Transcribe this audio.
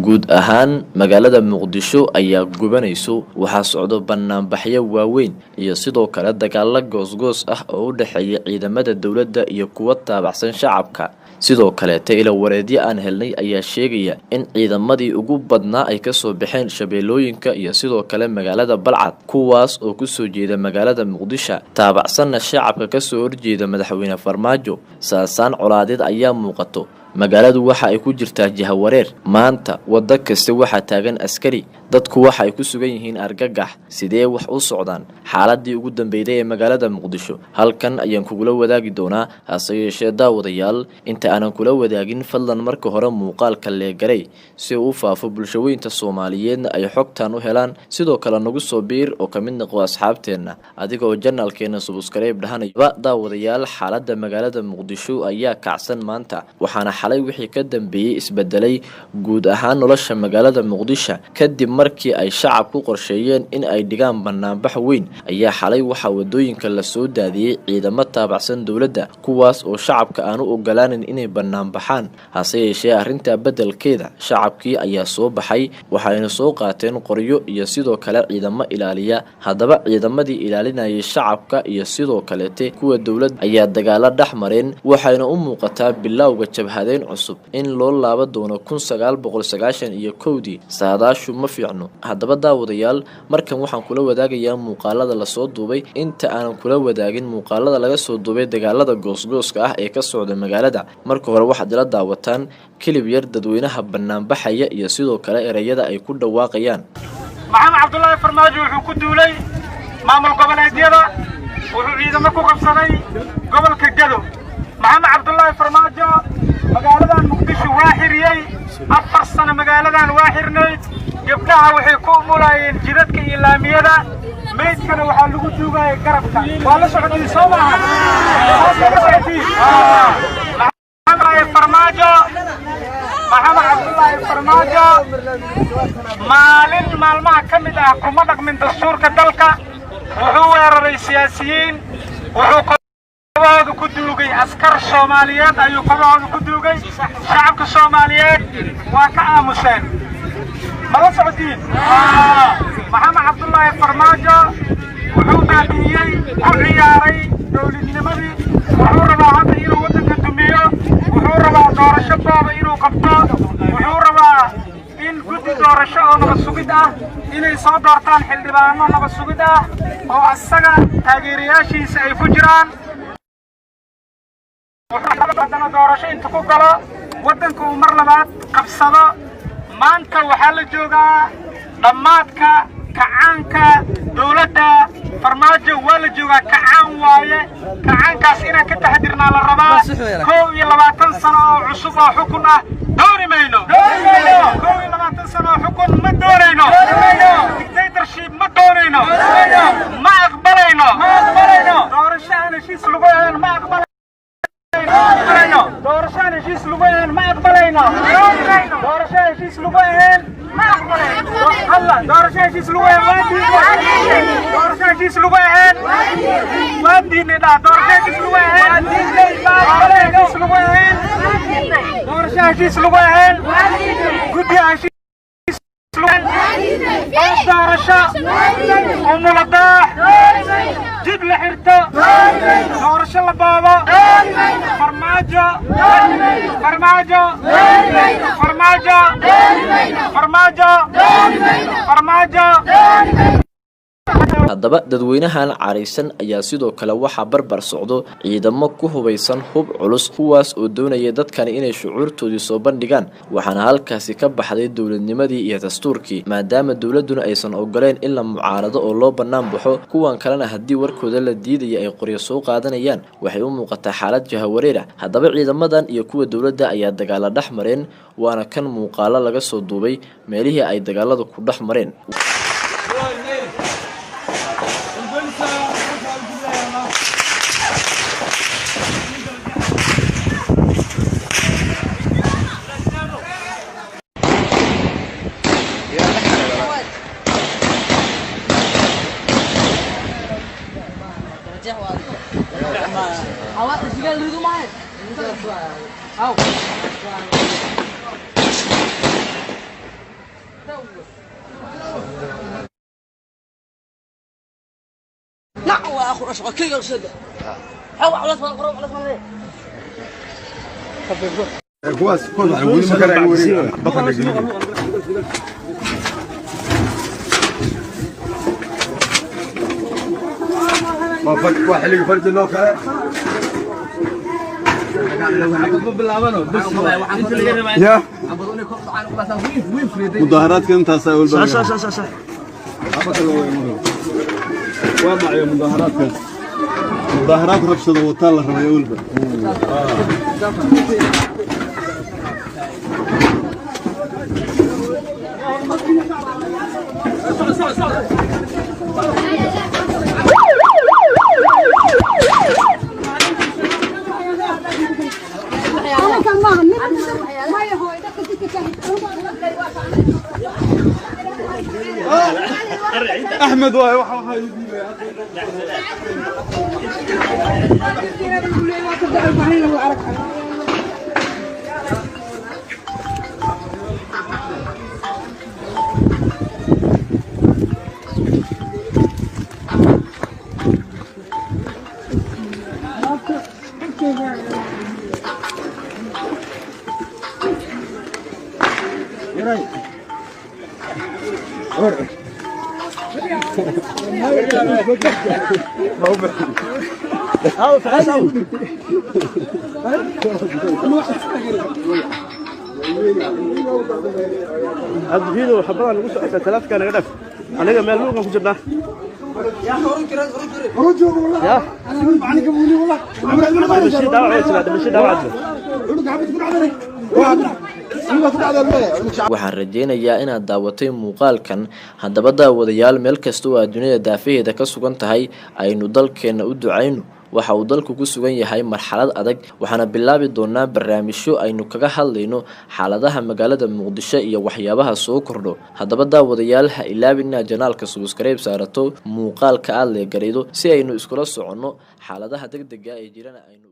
guud ahaan magaalada Muqdisho ayaa gubanayso waxa socdo banaanbaxyo waaweyn iyo sidoo kale dagaalo goosgoos ah oo u dhaxeeya ciidamada dawladda iyo kuwa taabacsan shacabka sidoo kale ilo wareedyo aan helnay ayaa sheegaya in ciidamadii ugu badnaa ay ka soo baxeen shabeelooyinka iyo sidoo kale magaalada Balcad kuwaas oo ku soo jeeda magaalada Muqdisho taabacsan shacabka ka soo horjeeda madaxweyne Farmaajo saasaan colaadeed ayaa muuqato magaaladu waxa ay ku jirtaa jahawareer maanta wada kasta waxa taagan askari dadku waxa ay ku sugan yihiin argagax sidee wax u socdaan xaaladii ugu dambeeyay ee magaalada Muqdisho halkan ayaan kugula wadaagi doonaa hase yeeshee daawadayaal inta aanan kula wadaagin fadlan marka hore muuqaalka leegaray si uu faafo bulshooyinka Soomaaliyeed ay xogtaan u helaan sidoo kale nagu soo biir oo kamid noqo asxaabteena adigoo channelkeena subscribe dhahanayba daawadayaal xaaladda magaalada Muqdisho ayaa kacsan maanta waxaana xalay wixii ka dambeeyay isbedelay guud ahaan nolosha magaalada Muqdisho kadib markii ay shacabku qorsheeyeen in ay dhigaan banaanbax weyn ayaa xalay waxa wadooyinka la soo daadiyay ciidamo taabacsan dawladda kuwaas oo shacabka aanu ogolaanin inay banaanbaxaan hase yeeshee arinta bedelkeeda shacabkii ayaa soo baxay waxayna soo qaateen qoryo iyo sidoo kale ciidamo ilaaliya hadaba ciidamadii ilaalinayay shacabka iyo sidoo kale kuwa dawladda ayaa dagaalo dhaxmareen waxayna u muuqataa bilowga jabhada cusub in loo laabo doono 1991 saadaashu ma fiicno hadaba daawadayaal markan waxaan kula wadaagayaa muuqaalada la soo duubay inta aanan kula wadaagin muuqaalada laga soo duubay dagaalada goosgooska ah ee ka socda magaalada marka hore waxaad ila daawataan kilib yar dadweynaha banaanbaxaya iyo sidoo kale erayada ay ku dhawaaqayaan maxamed cabdullaahi farmaajo wuxuu ku duulay maamul goboleedyada wuxuu ciidamo ku qabsaday gobolka Gado maxamed cabdullaahi farmaajo magaaladan Muqdisho waa xiriyay 4 sano magaaladan waa xirnay gabdhaha waxay ku umulayeen jidadka iyo laamiyada meydkana waxa lagu duugay garabka waa la socodii Soomaaliya maxamed cabdullaahi farmaajo maalmaha kamid ah kuma dhaqmin dastuurka dalka wuxuu weeraray siyaasiyiin wuxuu ku duugay askar Soomaaliyeed ayuu ku duugay shacabka Soomaaliyeed waa ka aamuseen mala socodii maxamed cabdullaahi farmaajo wuxuu baadiyay ku ciyaaray dawladnimadii wuxuu rabaa hadda inuu wadanka dumiyo wuxuu rabaa doorasho booba inuu qabto wuxuu rabaa in guddi doorasho oo nabad sugid ah inay soo doortaan xildhibaano nabad sugid ah oo asaga taageerayaashiisa ay ku jiraan wadana doorasho inta ku galo wadanka uu mar labaad qabsado maanta waxaa la joogaa dhamaadka kacaanka dawladda farmaajo waa la joogaa kacaan waaye kacaankaas inaan ka taxdirnaa la rabaa 22 sano oo cusub oo xukun ah dooni mayno 22 sano oo xukun ma doonayno dictatorship ma doonayno ma aqbalayno doorasho aan heshiis lagu ahayn ma aqbalayno doorashada heshiis lagu ahayn ma aqbalayno doorashada heshiis lagu ahayn ma aqbalayno Allah doorashada heshiis lagu ahayn doorashada heshiis lagu ahayn waa diinna doorashada heshiis lagu ahayn doorashada heshiis lagu ahayn guddi heshiis doorasho umulada jib la xirto doorasho la baabo farmaajo hadaba dadweynahan careysan ayaa sidoo kale waxa barbar socdo ciidamo ku hubeysan hub culus kuwaas oo doonaya dadkan inay shucuurtoodii soo bandhigaan waxaana halkaasi ka baxday dawladnimadii iyo dastuurkii maadaama dawladuna aysan ogoleen in la mucaarado oo loo banaan baxo kuwan kalena hadii warkooda la diiday ay qoryo soo qaadanayaan waxay u muuqataa xaalad jahawareer hadaba ciidamadan iyo kuwa dawladda ayaa dagaalo dhaxmareen waana kan muuqaalo laga soo duubay meelihii ay dagaaladu ku dhaxmareen awak juga lu main. Au. نعم واخو اشغل كي يرشد حوا على صوت قرب على صوت كواس كل عوي ما كان عوي بطل ما فرق واحد اللي فرق النوكه يا مظاهرات كنت اسوي صح وضع يا مظاهرات ربشة وطال الرمي والبر احمد واي واحد الفيديو حضرنا نقول 3000 كان هدف انا ما لوقا كجبنا يا رجل والله يا انا قبولي والله مشي داوعد مشي داوعد waxaan rajeynayaa inaad daawatay muuqaalkan haddaba daawadayaal meel kasta oo aad dunida daafaheeda ka sugan tahay aynu dalkeena u ducayno waxa uu dalku ku sugan yahay marxalad adag waxaana bilaabi doonaa barnaamijyo aynu kaga hadlayno xaaladaha magaalada Muqdisho iyo waxyaabaha soo kordho haddaba daawadayaal ha ilaabin inaad janaalka subscribe saarato muuqaalka aad la garaydo si aynu iskula soconno xaaladaha degdega ah ee jirana aynu